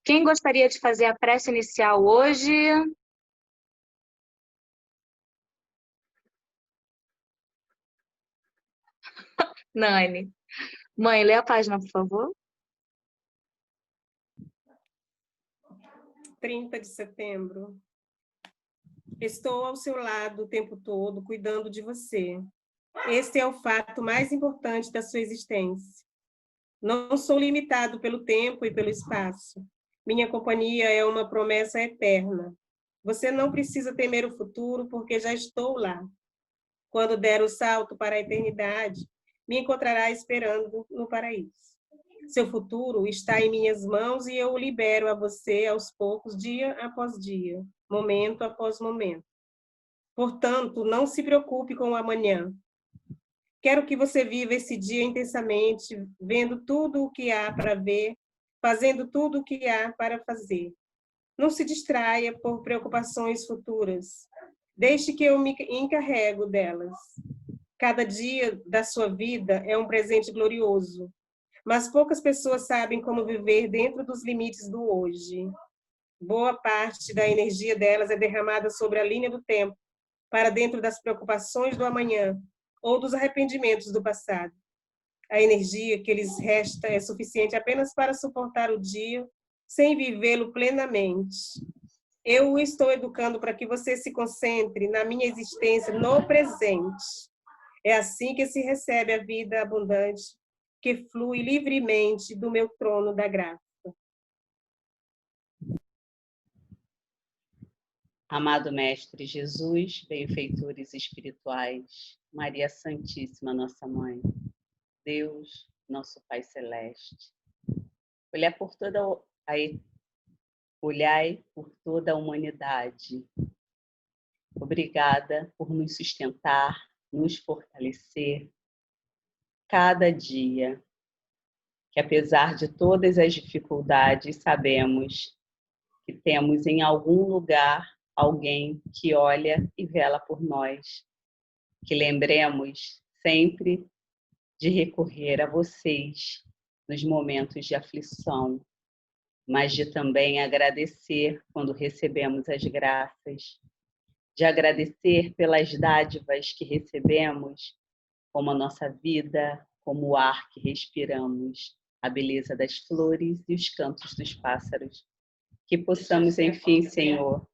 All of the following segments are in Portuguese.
Quem gostaria de fazer a prece inicial hoje? Nani. Mãe, lê a página, por favor. 30 de setembro. Estou ao seu lado o tempo todo, cuidando de você. Este é o fato mais importante da sua existência. Não sou limitado pelo tempo e pelo espaço. Minha companhia é uma promessa eterna. Você não precisa temer o futuro, porque já estou lá. Quando der o salto para a eternidade, me encontrará esperando no paraíso. Seu futuro está em minhas mãos e eu o libero a você aos poucos, dia após dia, momento após momento. Portanto, não se preocupe com o amanhã. Quero que você viva esse dia intensamente, vendo tudo o que há para ver, fazendo tudo o que há para fazer. Não se distraia por preocupações futuras. Deixe que eu me encarrego delas. Cada dia da sua vida é um presente glorioso, mas poucas pessoas sabem como viver dentro dos limites do hoje. Boa parte da energia delas é derramada sobre a linha do tempo, para dentro das preocupações do amanhã ou dos arrependimentos do passado. A energia que lhes resta é suficiente apenas para suportar o dia, sem vivê-lo plenamente. Eu o estou educando para que você se concentre na minha existência no presente. É assim que se recebe a vida abundante, que flui livremente do meu trono da graça. Amado Mestre Jesus, benfeitores espirituais, Maria Santíssima, nossa Mãe, Deus, nosso Pai Celeste, olhai por toda a humanidade. Obrigada por nos sustentar, nos fortalecer cada dia, que apesar de todas as dificuldades, sabemos que temos em algum lugar alguém que olha e vela por nós. Que lembremos sempre de recorrer a vocês nos momentos de aflição, mas de também agradecer quando recebemos as graças, de agradecer pelas dádivas que recebemos, como a nossa vida, como o ar que respiramos, a beleza das flores e os cantos dos pássaros. Que possamos, enfim, Senhor,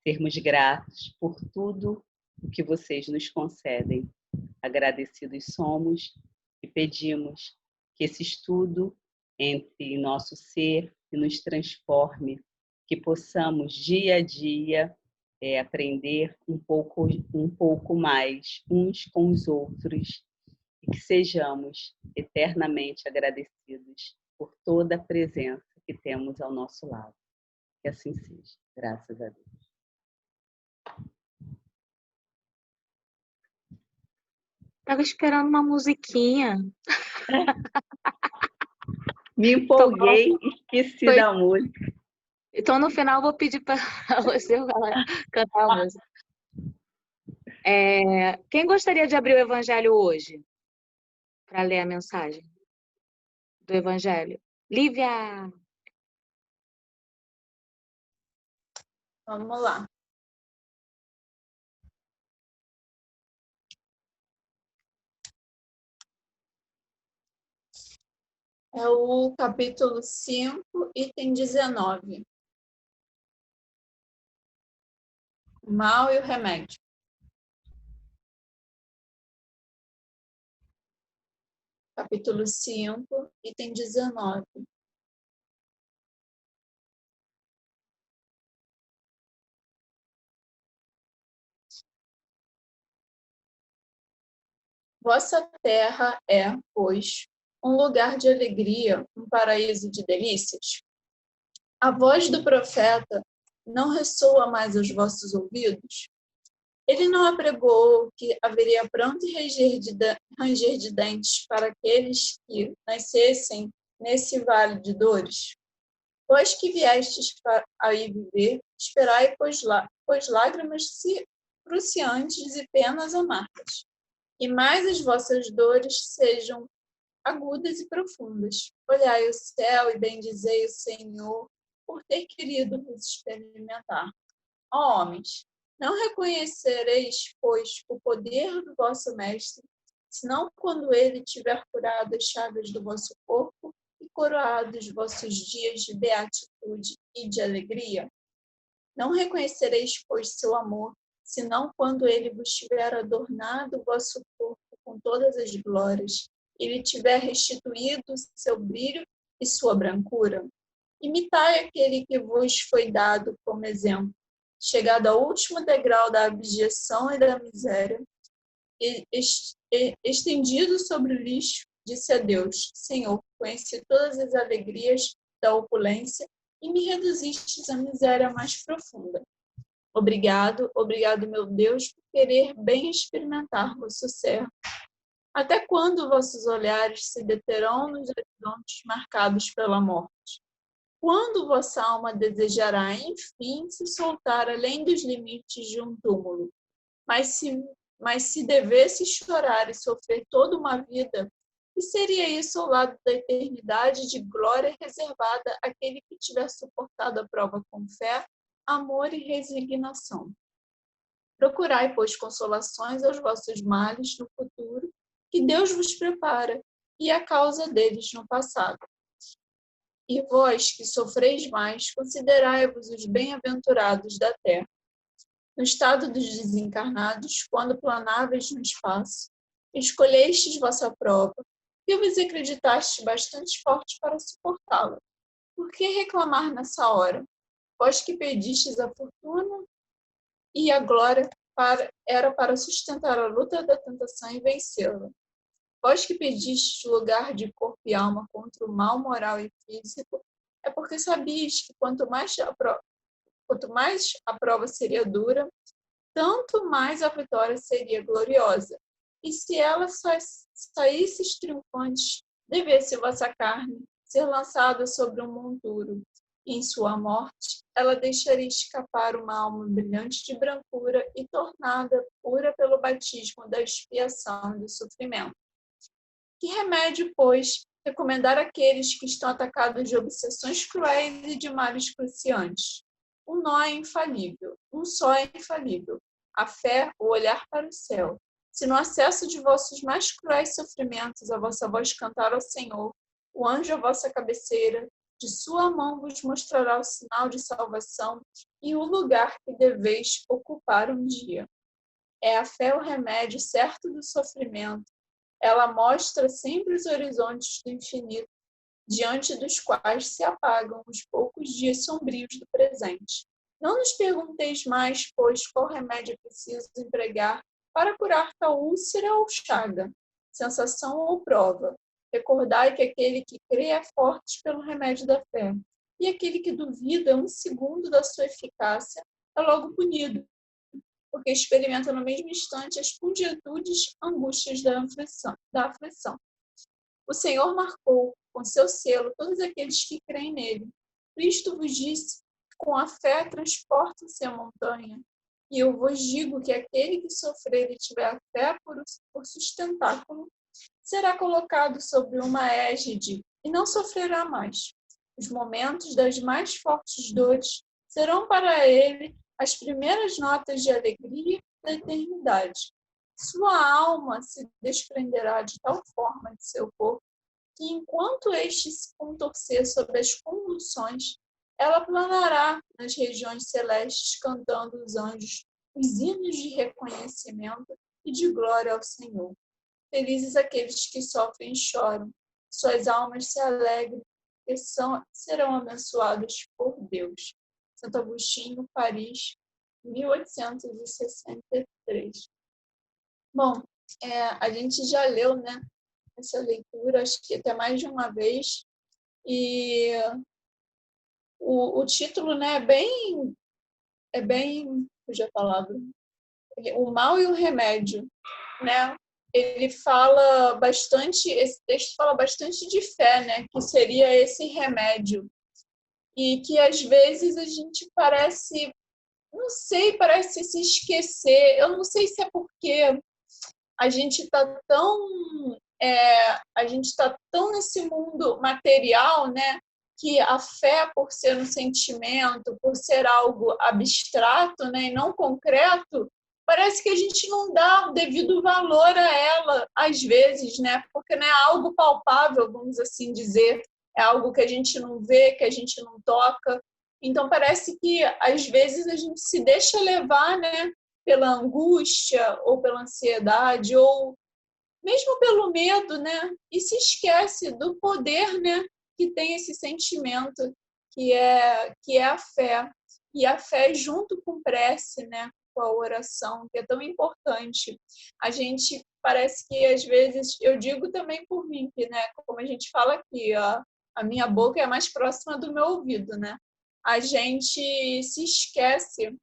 sermos gratos por tudo o que vocês nos concedem. Agradecidos somos e pedimos que esse estudo entre em nosso ser e nos transforme, que possamos dia a dia aprender um pouco mais uns com os outros e que sejamos eternamente agradecidos por toda a presença que temos ao nosso lado. Que assim seja, graças a Deus. Estava esperando uma musiquinha. Me empolguei, esqueci da música. Então, no final, vou pedir para você cantar a música. Quem gostaria de abrir o Evangelho hoje? Para ler a mensagem do Evangelho. Lívia! Vamos lá. É o capítulo 5, item 19. O mal e o remédio. Capítulo 5, item 19. Vossa terra é, pois, um lugar de alegria, um paraíso de delícias? A voz do profeta não ressoa mais aos vossos ouvidos? Ele não apregoou que haveria pranto e ranger de dentes para aqueles que nascessem nesse vale de dores? Pois que viestes aí viver, esperai, pois lágrimas cruciantes e penas amargas. E mais as vossas dores sejam agudas e profundas. Olhai o céu e bendizei o Senhor por ter querido vos experimentar. Ó homens, não reconhecereis, pois, o poder do vosso mestre, senão quando ele tiver curado as chagas do vosso corpo e coroado os vossos dias de beatitude e de alegria? Não reconhecereis, pois, seu amor, senão quando ele vos tiver adornado o vosso corpo com todas as glórias, e lhe tiver restituído seu brilho e sua brancura. Imitai aquele que vos foi dado como exemplo, chegado ao último degrau da abjeção e da miséria, e estendido sobre o lixo, disse a Deus: Senhor, conheci todas as alegrias da opulência e me reduzistes à miséria mais profunda. Obrigado, obrigado, meu Deus, por querer bem experimentar vosso servo. Até quando vossos olhares se deterão nos horizontes marcados pela morte? Quando vossa alma desejará, enfim, se soltar além dos limites de um túmulo? Mas se devesse chorar e sofrer toda uma vida, que seria isso ao lado da eternidade de glória reservada àquele que tiver suportado a prova com fé, amor e resignação? Procurai, pois, consolações aos vossos males no futuro, que Deus vos prepara, e a causa deles no passado. E vós, que sofreis mais, considerai-vos os bem-aventurados da terra. No estado dos desencarnados, quando planáveis no espaço, escolhestes vossa prova, e vos acreditastes bastante fortes para suportá-la. Por que reclamar nessa hora? Vós que pedistes a fortuna e a glória era para sustentar a luta da tentação e vencê-la. Vós que pedistes lugar de corpo e alma contra o mal moral e físico, é porque sabias que quanto mais a prova seria dura, tanto mais a vitória seria gloriosa. E se ela saísse triunfante, devesse vossa carne ser lançada sobre um monturo, e em sua morte ela deixaria escapar uma alma brilhante de brancura e tornada pura pelo batismo da expiação e do sofrimento. Que remédio, pois, recomendar àqueles que estão atacados de obsessões cruéis e de males cruciantes? Um nó é infalível, um só é infalível: a fé, o olhar para o céu. Se no acesso de vossos mais cruéis sofrimentos a vossa voz cantar ao Senhor, o anjo à vossa cabeceira, de sua mão vos mostrará o sinal de salvação e o lugar que deveis ocupar um dia. É a fé o remédio certo do sofrimento. Ela mostra sempre os horizontes do infinito, diante dos quais se apagam os poucos dias sombrios do presente. Não nos pergunteis mais, pois, qual remédio é preciso empregar para curar tal úlcera ou chaga, sensação ou prova. Recordai que aquele que crê é forte pelo remédio da fé, e aquele que duvida um segundo da sua eficácia é logo punido, porque experimenta no mesmo instante as pungentudes angústias da aflição. O Senhor marcou com seu selo todos aqueles que creem nele. Cristo vos disse: com a fé transporta-se a montanha. E eu vos digo que aquele que sofrer e tiver a fé por sustentáculo, será colocado sobre uma égide e não sofrerá mais. Os momentos das mais fortes dores serão para ele as primeiras notas de alegria da eternidade. Sua alma se desprenderá de tal forma de seu corpo que, enquanto este se contorcer sob as convulsões, ela planará nas regiões celestes, cantando os anjos os hinos de reconhecimento e de glória ao Senhor. Felizes aqueles que sofrem e choram, suas almas se alegrem, e serão abençoados por Deus. Santo Agostinho, Paris, 1863. Bom, a gente já leu, né, essa leitura, acho que até mais de uma vez, e o título, né, é bem, fugiu a palavra, o mal e o remédio, né? Ele fala bastante, esse texto fala bastante de fé, né, que seria esse remédio, e que às vezes a gente parece se esquecer. Eu não sei se é porque a gente está tão a gente está tão nesse mundo material, né, que a fé, por ser um sentimento, por ser algo abstrato, né, e não concreto, parece que a gente não dá o devido valor a ela, às vezes, né, porque não é algo palpável, vamos assim dizer, é algo que a gente não vê, que a gente não toca. Então, parece que, às vezes, a gente se deixa levar, né, pela angústia, ou pela ansiedade, ou mesmo pelo medo, né? E se esquece do poder, né, que tem esse sentimento, que é a fé. E a fé junto com prece, né, com a oração, que é tão importante. A gente parece que, às vezes, eu digo também por mim, que, né, como a gente fala aqui, a minha boca é mais próxima do meu ouvido, né? A gente se esquece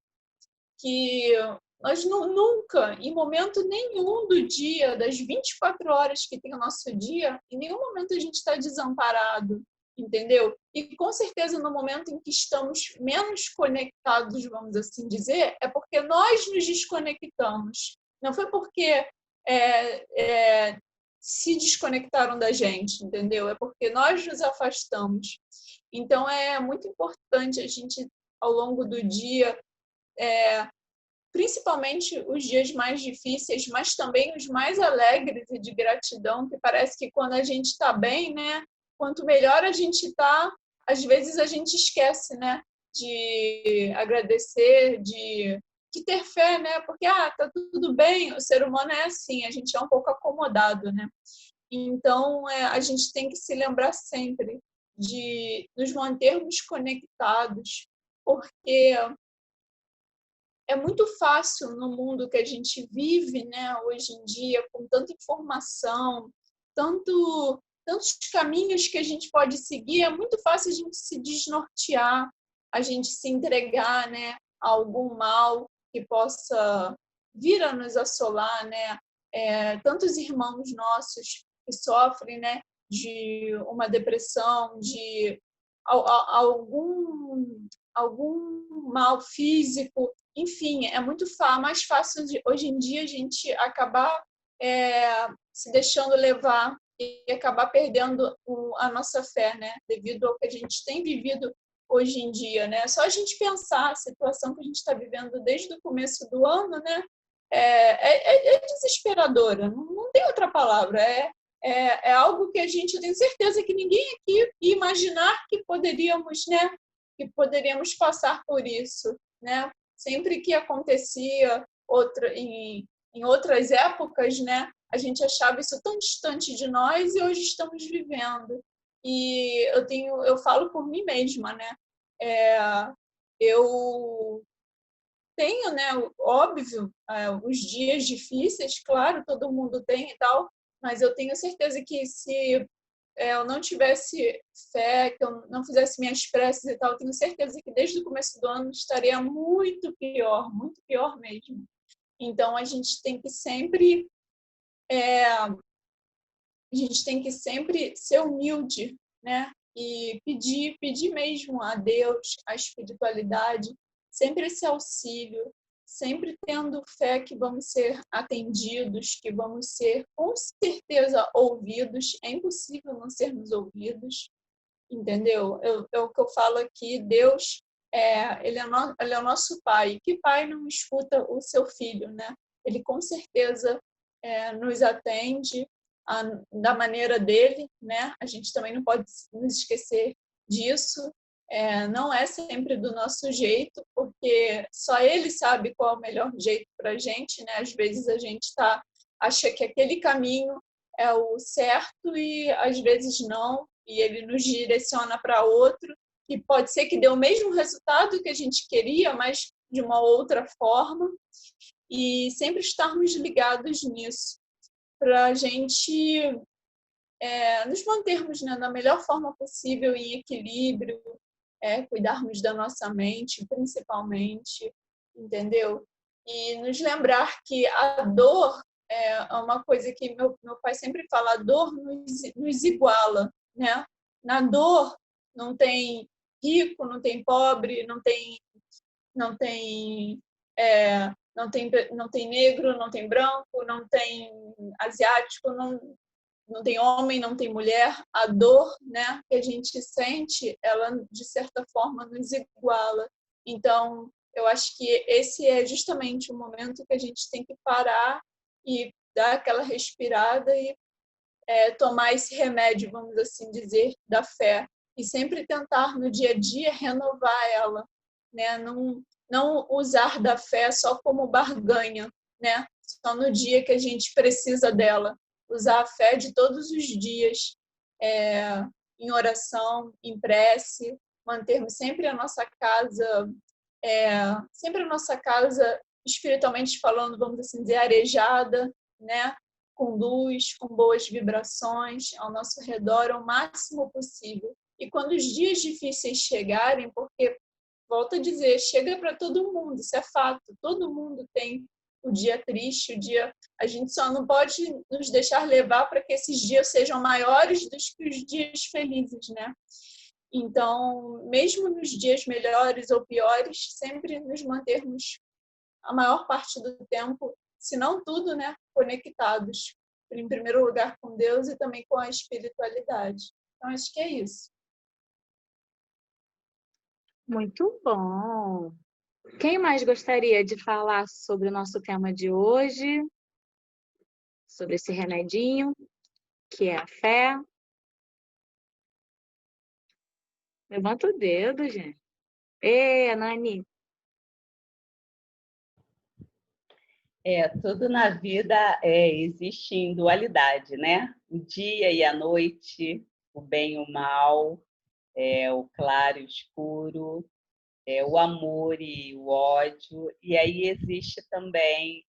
que nós nunca, em momento nenhum do dia, das 24 horas que tem o nosso dia, em nenhum momento a gente está desamparado, entendeu? E com certeza no momento em que estamos menos conectados, vamos assim dizer, é porque nós nos desconectamos. Não foi porque se desconectaram da gente, entendeu? É porque nós nos afastamos. Então é muito importante a gente, ao longo do dia, principalmente os dias mais difíceis, mas também os mais alegres e de gratidão, que parece que quando a gente está bem, né, quanto melhor a gente está, às vezes a gente esquece, né, de agradecer, de ter fé, né, porque tá tudo bem, o ser humano é assim, a gente é um pouco acomodado, né. Então, a gente tem que se lembrar sempre de nos mantermos conectados, porque é muito fácil no mundo que a gente vive, né, hoje em dia, com tanta informação, tantos caminhos que a gente pode seguir, é muito fácil a gente se desnortear, a gente se entregar, né, a algum mal que possa vir a nos assolar, né? Tantos irmãos nossos que sofrem, né, de uma depressão, de algum mal físico. Enfim, é muito mais fácil hoje em dia a gente acabar se deixando levar e acabar perdendo a nossa fé, né? Devido ao que a gente tem vivido hoje em dia, né? Só a gente pensar a situação que a gente está vivendo desde o começo do ano, né? É desesperadora, não tem outra palavra. É algo que a gente tem certeza que ninguém aqui ia imaginar que poderíamos, né? Que poderíamos passar por isso, né? Sempre que acontecia em outras épocas, né, a gente achava isso tão distante de nós e hoje estamos vivendo. E eu falo por mim mesma, né? Eu tenho, né, óbvio, os dias difíceis, claro, todo mundo tem e tal, mas eu tenho certeza que se eu não tivesse fé, que eu não fizesse minhas preces e tal, eu tenho certeza que desde o começo do ano estaria muito pior mesmo. Então, a gente tem que sempre ser humilde, né? E pedir mesmo a Deus, a espiritualidade, sempre esse auxílio, sempre tendo fé que vamos ser atendidos, que vamos ser, com certeza, ouvidos. É impossível não sermos ouvidos, entendeu? É o que eu falo aqui, Deus, ele é o nosso Pai. Que pai não escuta o seu filho, né? Ele, com certeza, nos atende da maneira dele, né? A gente também não pode nos esquecer disso. Não é sempre do nosso jeito, porque só ele sabe qual é o melhor jeito para a gente, né? Às vezes a gente acha que aquele caminho é o certo e às vezes não, e ele nos direciona para outro, e pode ser que dê o mesmo resultado que a gente queria, mas de uma outra forma, e sempre estarmos ligados nisso, para a gente nos mantermos, né, da melhor forma possível, em equilíbrio, cuidarmos da nossa mente, principalmente, entendeu? E nos lembrar que a dor é uma coisa que meu pai sempre fala, a dor nos iguala, né? Na dor não tem rico, não tem pobre, não tem não tem negro, não tem branco, não tem asiático, não tem homem, não tem mulher, a dor, né, que a gente sente, ela, de certa forma, nos iguala. Então, eu acho que esse é justamente o momento que a gente tem que parar e dar aquela respirada e tomar esse remédio, vamos assim dizer, da fé. E sempre tentar, no dia a dia, renovar ela, né? Não usar da fé só como barganha, né? Só no dia que a gente precisa dela. Usar a fé de todos os dias, em oração, em prece, mantermos sempre a nossa casa, espiritualmente falando, vamos assim dizer, arejada, né? Com luz, com boas vibrações ao nosso redor o máximo possível. E quando os dias difíceis chegarem, porque, volto a dizer, chega para todo mundo, isso é fato, todo mundo tem o dia triste, o dia... A gente só não pode nos deixar levar para que esses dias sejam maiores do que os dias felizes, né? Então, mesmo nos dias melhores ou piores, sempre nos mantermos a maior parte do tempo, se não tudo, né, conectados, em primeiro lugar com Deus e também com a espiritualidade. Então, acho que é isso. Muito bom. Quem mais gostaria de falar sobre o nosso tema de hoje? Sobre esse remedinho, que é a fé? Levanta o dedo, gente. Nani. Tudo na vida existe em dualidade, né? O dia e a noite, o bem e o mal, o claro e o escuro, o amor e o ódio. E aí existe também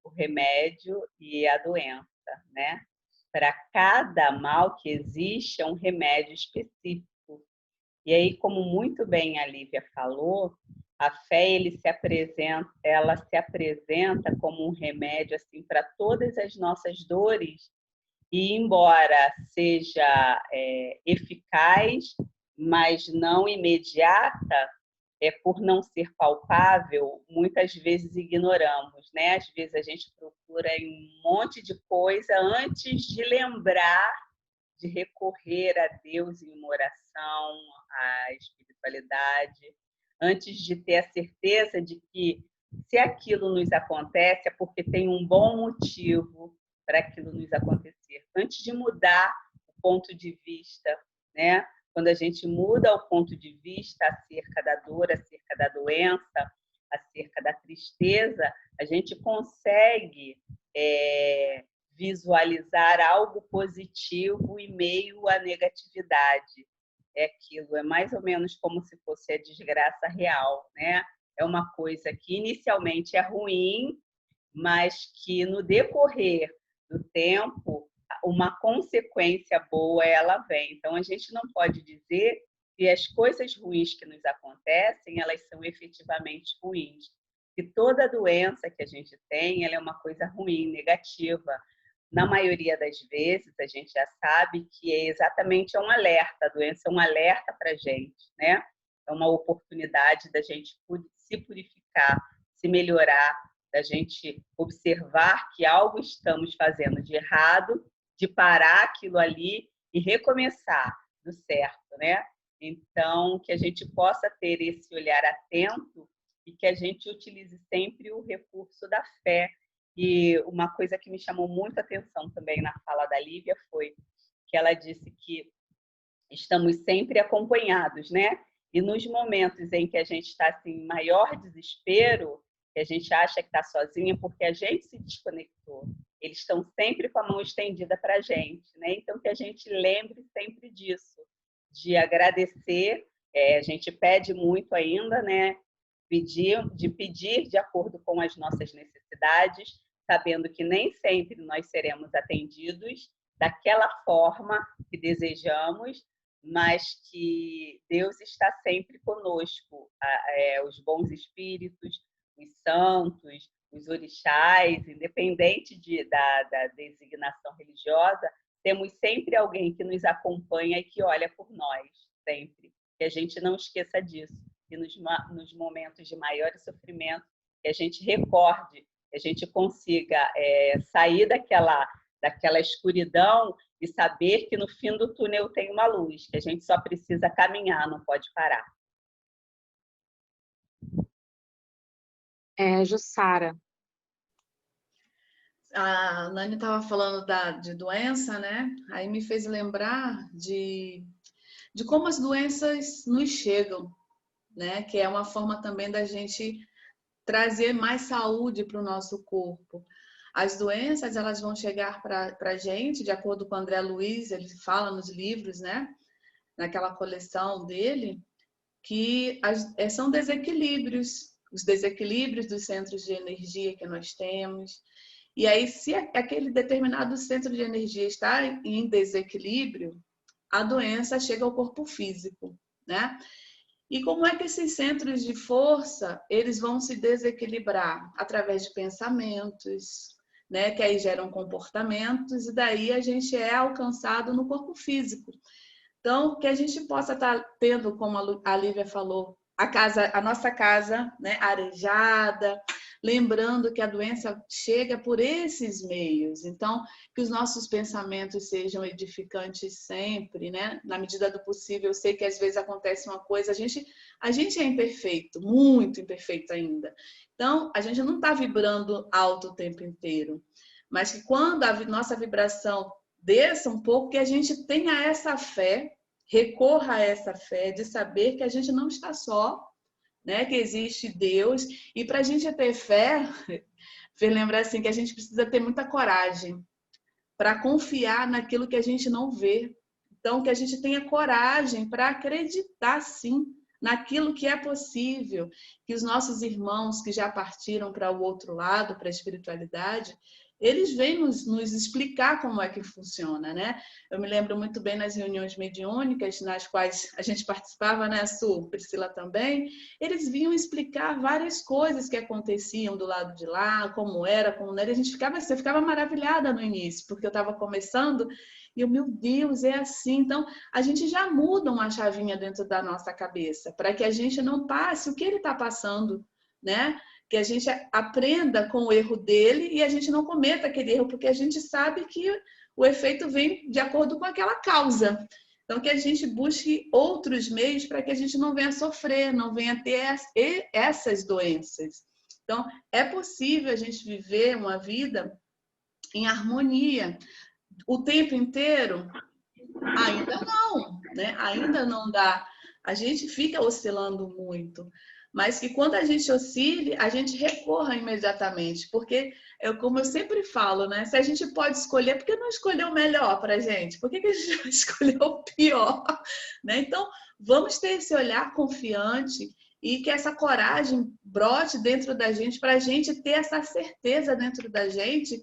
o remédio e a doença, né? Para cada mal que existe, é um remédio específico. E aí, como muito bem a Lívia falou, a fé ela se apresenta como um remédio assim para todas as nossas dores. E embora seja eficaz, mas não imediata, por não ser palpável, muitas vezes ignoramos, né? Às vezes a gente procura em um monte de coisa antes de lembrar de recorrer a Deus em uma oração, à espiritualidade, antes de ter a certeza de que se aquilo nos acontece é porque tem um bom motivo para aquilo nos acontecer. Antes de mudar o ponto de vista, né? Quando a gente muda o ponto de vista acerca da dor, acerca da doença, acerca da tristeza, a gente consegue visualizar algo positivo em meio à negatividade. É mais ou menos como se fosse a desgraça real, né? É uma coisa que inicialmente é ruim, mas que no decorrer do tempo, uma consequência boa ela vem. Então, a gente não pode dizer que as coisas ruins que nos acontecem, elas são efetivamente ruins. Que toda doença que a gente tem, ela é uma coisa ruim, negativa. Na maioria das vezes, a gente já sabe que é exatamente um alerta, a doença é um alerta para a gente, né? É uma oportunidade da gente se purificar, se melhorar, da gente observar que algo estamos fazendo de errado, de parar aquilo ali e recomeçar do certo, né? Então, que a gente possa ter esse olhar atento e que a gente utilize sempre o recurso da fé. E uma coisa que me chamou muito a atenção também na fala da Lívia foi que ela disse que estamos sempre acompanhados, né? E nos momentos em que a gente está assim, em maior desespero, que a gente acha que está sozinha, porque a gente se desconectou. Eles estão sempre com a mão estendida para a gente, né? Então, que a gente lembre sempre disso, de agradecer. A gente pede muito ainda, né? Pedir de acordo com as nossas necessidades, sabendo que nem sempre nós seremos atendidos daquela forma que desejamos, mas que Deus está sempre conosco, os bons espíritos, os santos, os orixás, independente da designação religiosa, temos sempre alguém que nos acompanha e que olha por nós, sempre. Que a gente não esqueça disso. E nos momentos de maior sofrimento, que a gente recorde, que a gente consiga sair daquela escuridão e saber que no fim do túnel tem uma luz, que a gente só precisa caminhar, não pode parar. Jussara. A Nani estava falando de doença, né? Aí me fez lembrar de como as doenças nos chegam, né? Que é uma forma também da gente trazer mais saúde para o nosso corpo. As doenças, elas vão chegar para a gente, de acordo com o André Luiz, ele fala nos livros, né? Naquela coleção dele, que são desequilíbrios, os desequilíbrios dos centros de energia que nós temos. E aí, se aquele determinado centro de energia está em desequilíbrio, a doença chega ao corpo físico, né? E como é que esses centros de força, eles vão se desequilibrar? Através de pensamentos, né? Que aí geram comportamentos, e daí a gente é alcançado no corpo físico. Então, que a gente possa estar tendo, como a Lívia falou, a nossa casa, né, arejada, lembrando que a doença chega por esses meios. Então, que os nossos pensamentos sejam edificantes sempre, né? Na medida do possível. Eu sei que às vezes acontece uma coisa, a gente é imperfeito, muito imperfeito ainda. Então, a gente não está vibrando alto o tempo inteiro. Mas que quando a nossa vibração desça um pouco, que a gente tenha essa fé, recorra a essa fé de saber que a gente não está só, né? Que existe Deus. E para a gente ter fé, lembrar assim, que a gente precisa ter muita coragem para confiar naquilo que a gente não vê. Então, que a gente tenha coragem para acreditar, sim, naquilo que é possível, que os nossos irmãos que já partiram para o outro lado, para a espiritualidade, eles vêm nos explicar como é que funciona, né? Eu me lembro muito bem nas reuniões mediúnicas, nas quais a gente participava, né, Su, Priscila também, eles vinham explicar várias coisas que aconteciam do lado de lá, como era, como não era. A gente eu ficava maravilhada no início, porque eu estava começando e eu, meu Deus, é assim. Então, a gente já muda uma chavinha dentro da nossa cabeça, para que a gente não passe o que ele está passando, né? Que a gente aprenda com o erro dele e a gente não cometa aquele erro, porque a gente sabe que o efeito vem de acordo com aquela causa. Então, que a gente busque outros meios para que a gente não venha sofrer, não venha ter essas doenças. Então, é possível a gente viver uma vida em harmonia o tempo inteiro? Ainda não, né? Ainda não dá. A gente fica oscilando muito, mas que quando a gente oscile, a gente recorra imediatamente, porque é como eu sempre falo, né? Se a gente pode escolher, por que não escolher o melhor para a gente? Por que a gente vai escolher o pior, né? Então, vamos ter esse olhar confiante e que essa coragem brote dentro da gente, para a gente ter essa certeza dentro da gente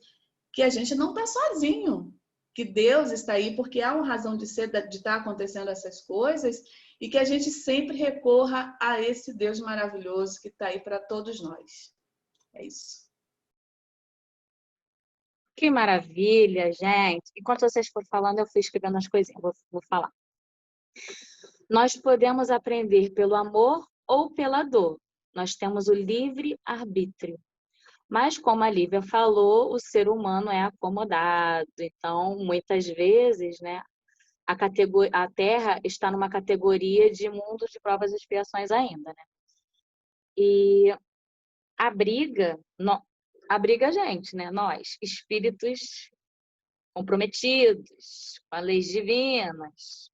que a gente não está sozinho, que Deus está aí porque há uma razão de ser, de estar acontecendo essas coisas, e que a gente sempre recorra a esse Deus maravilhoso que está aí para todos nós. É isso. Que maravilha, gente. Enquanto vocês foram falando, eu fui escrevendo as coisinhas. Vou falar. Nós podemos aprender pelo amor ou pela dor. Nós temos o livre arbítrio. Mas, como a Lívia falou, o ser humano é acomodado. Então, muitas vezes, né, a Terra está numa categoria de mundo de provas e expiações ainda, né? E abriga a gente, né? Nós, espíritos comprometidos com as leis divinas,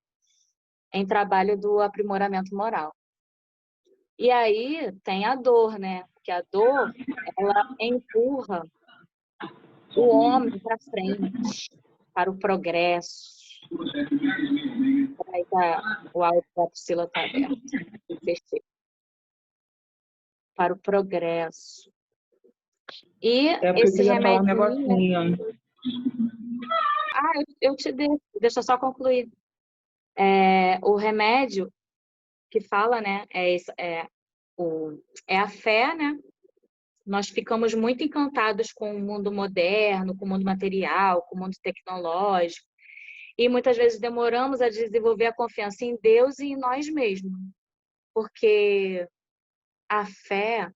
em trabalho do aprimoramento moral. E aí tem a dor, né? Porque a dor, ela empurra o homem para frente, para o progresso. Aí o áudio da Priscila está aberto. Fechei. Para o progresso. E esse remédio. Um negocinho. Eu te deixo. Deixa eu só concluir. O remédio que fala, né? É a fé, né? Nós ficamos muito encantados com o mundo moderno, com o mundo material, com o mundo tecnológico. E muitas vezes demoramos a desenvolver a confiança em Deus e em nós mesmos. Porque a fé,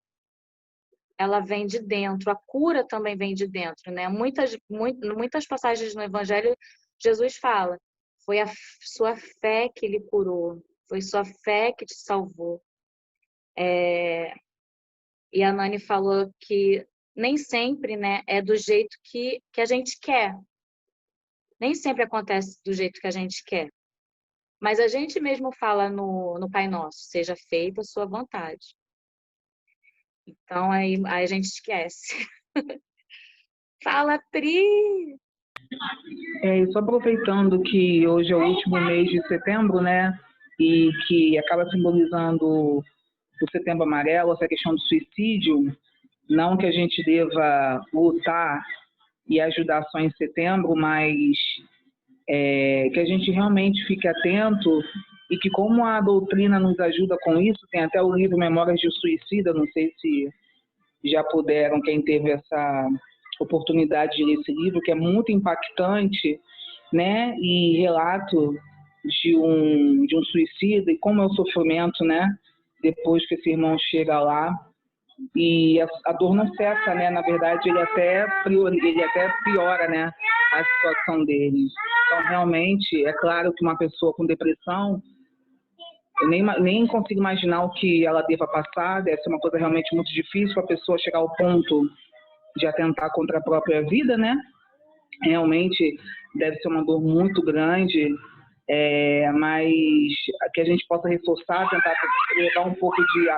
ela vem de dentro, a cura também vem de dentro, né? Muitas passagens no Evangelho, Jesus fala, foi a sua fé que lhe curou, foi sua fé que te salvou. E a Nani falou que nem sempre, né, é do jeito que a gente quer. Nem sempre acontece do jeito que a gente quer. Mas a gente mesmo fala no Pai Nosso, seja feita a sua vontade. Então, aí a gente esquece. Fala, Pri! E só aproveitando que hoje é o último mês de setembro, né? E que acaba simbolizando o Setembro Amarelo, essa questão do suicídio. Não que a gente deva lutar e ajudar só em setembro, mas que a gente realmente fique atento e que, como a doutrina nos ajuda com isso, tem até o livro Memórias de um Suicida, não sei se já puderam, quem teve essa oportunidade de ler esse livro, que é muito impactante, né? E relato de um suicida e como é o sofrimento, né? Depois que esse irmão chega lá. E a dor não cessa, né? Na verdade, ele até piora, né? A situação dele. Então, realmente, é claro que uma pessoa com depressão, eu nem consigo imaginar o que ela deva passar, deve ser uma coisa realmente muito difícil para a pessoa chegar ao ponto de atentar contra a própria vida, né? Realmente deve ser uma dor muito grande, mas que a gente possa reforçar, tentar levar um pouco de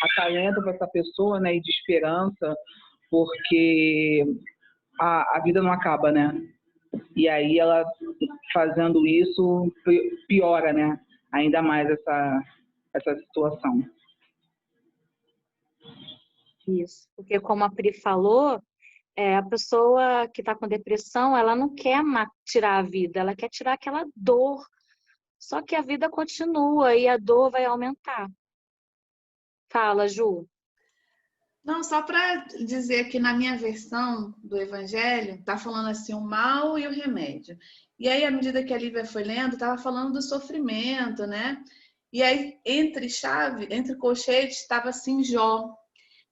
acalento para essa pessoa, né? E de esperança, porque a vida não acaba, né? E aí ela fazendo isso piora, né? Ainda mais essa situação. Isso, porque como a Pri falou, a pessoa que está com depressão, ela não quer tirar a vida, ela quer tirar aquela dor. Só que a vida continua e a dor vai aumentar. Fala, Ju. Não, só para dizer que na minha versão do Evangelho, está falando assim, o mal e o remédio. E aí, à medida que a Lívia foi lendo, estava falando do sofrimento, né? E aí, entre colchetes, estava assim Jó,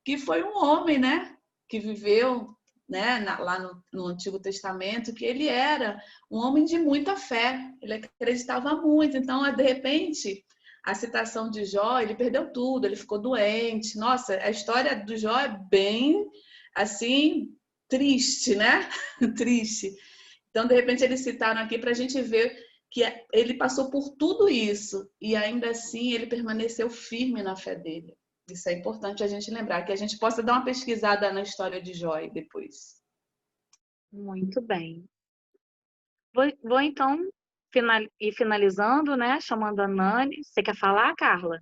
que foi um homem, né? Que viveu, né? Lá no Antigo Testamento, que ele era um homem de muita fé. Ele acreditava muito. Então, de repente, a citação de Jó, ele perdeu tudo, ele ficou doente. Nossa, a história do Jó é bem, assim, triste, né? Triste. Então, de repente, eles citaram aqui para a gente ver que ele passou por tudo isso e ainda assim ele permaneceu firme na fé dele. Isso é importante a gente lembrar, que a gente possa dar uma pesquisada na história de Jó depois. Muito bem. Vou então ir finalizando, né? Chamando a Nani. Você quer falar, Carla?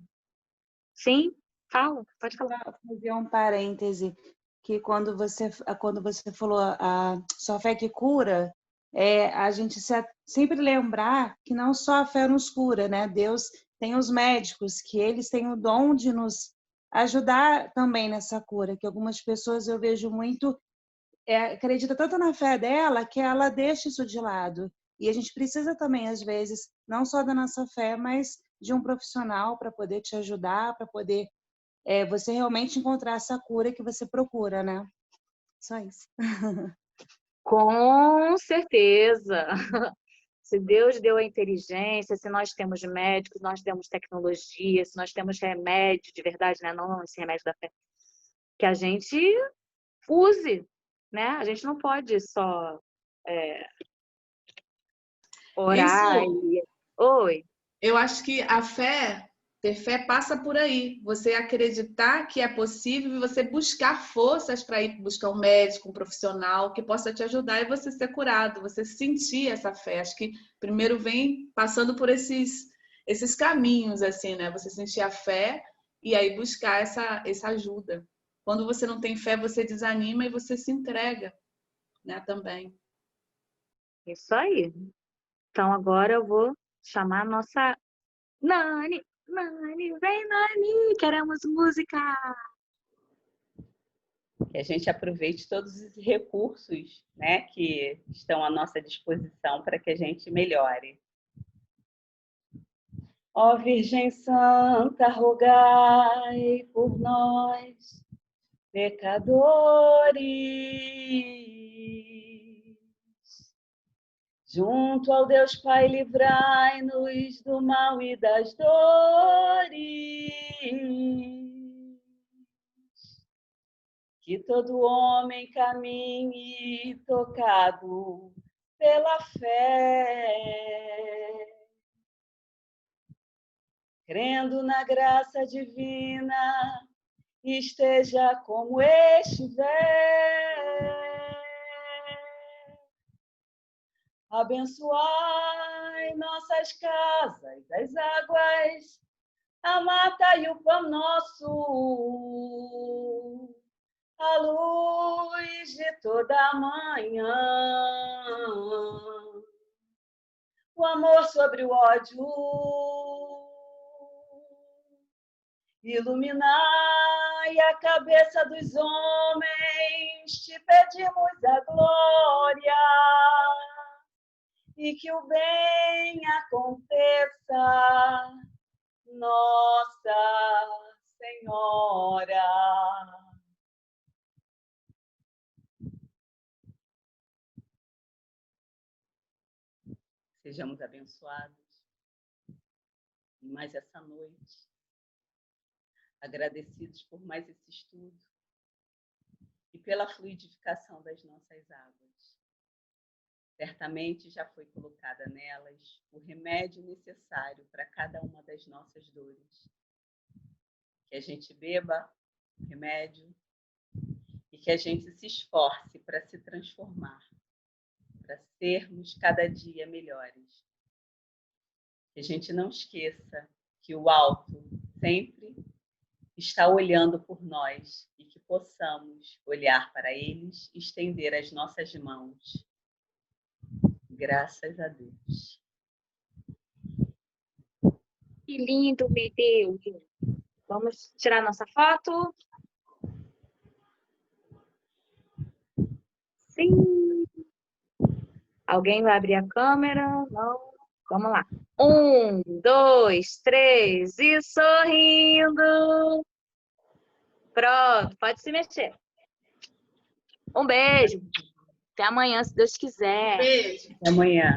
Sim? Fala, pode falar. Vou fazer um parêntese, que quando você falou a sua fé que cura, a gente sempre lembrar que não só a fé nos cura, né? Deus tem os médicos, que eles têm o dom de nos ajudar também nessa cura, que algumas pessoas eu vejo muito, acredita tanto na fé dela que ela deixa isso de lado. E a gente precisa também, às vezes, não só da nossa fé, mas de um profissional para poder te ajudar, para poder você realmente encontrar essa cura que você procura, né? Só isso. Com certeza. Se Deus deu a inteligência, se nós temos médicos, nós temos tecnologia, se nós temos remédio de verdade, né? Não esse remédio da fé, que a gente use, né? A gente não pode só orar e... Oi. Eu acho que ter fé passa por aí. Você acreditar que é possível e você buscar forças para ir buscar um médico, um profissional que possa te ajudar e você ser curado, você sentir essa fé. Acho que primeiro vem passando por esses caminhos, assim, né? Você sentir a fé e aí buscar essa ajuda. Quando você não tem fé, você desanima e você se entrega, né? Também. Isso aí. Então agora eu vou chamar a nossa Nani. Nani, vem Nani, queremos música. Que a gente aproveite todos os recursos, né, que estão à nossa disposição para que a gente melhore. Ó Virgem Santa, rogai por nós. pecadores. Junto ao Deus Pai, livrai-nos do mal e das dores. Que todo homem caminhe tocado pela fé, crendo na graça divina, esteja como estiver. Abençoai nossas casas, as águas, a mata e o pão nosso, a luz de toda a manhã, o amor sobre o ódio, iluminai a cabeça dos homens, te pedimos a glória, e que o bem aconteça, Nossa Senhora. Sejamos abençoados em mais essa noite, agradecidos por mais esse estudo e pela fluidificação das nossas águas. Certamente já foi colocada nelas o remédio necessário para cada uma das nossas dores. Que a gente beba o remédio e que a gente se esforce para se transformar, para sermos cada dia melhores. Que a gente não esqueça que o alto sempre está olhando por nós e que possamos olhar para eles e estender as nossas mãos. Graças a Deus. Que lindo, meu Deus. Vamos tirar nossa foto. Sim. Alguém vai abrir a câmera? Não. Vamos lá. 1, 2, 3 e sorrindo. Pronto, pode se mexer. Um beijo. Até amanhã, se Deus quiser. Beijo. Até amanhã.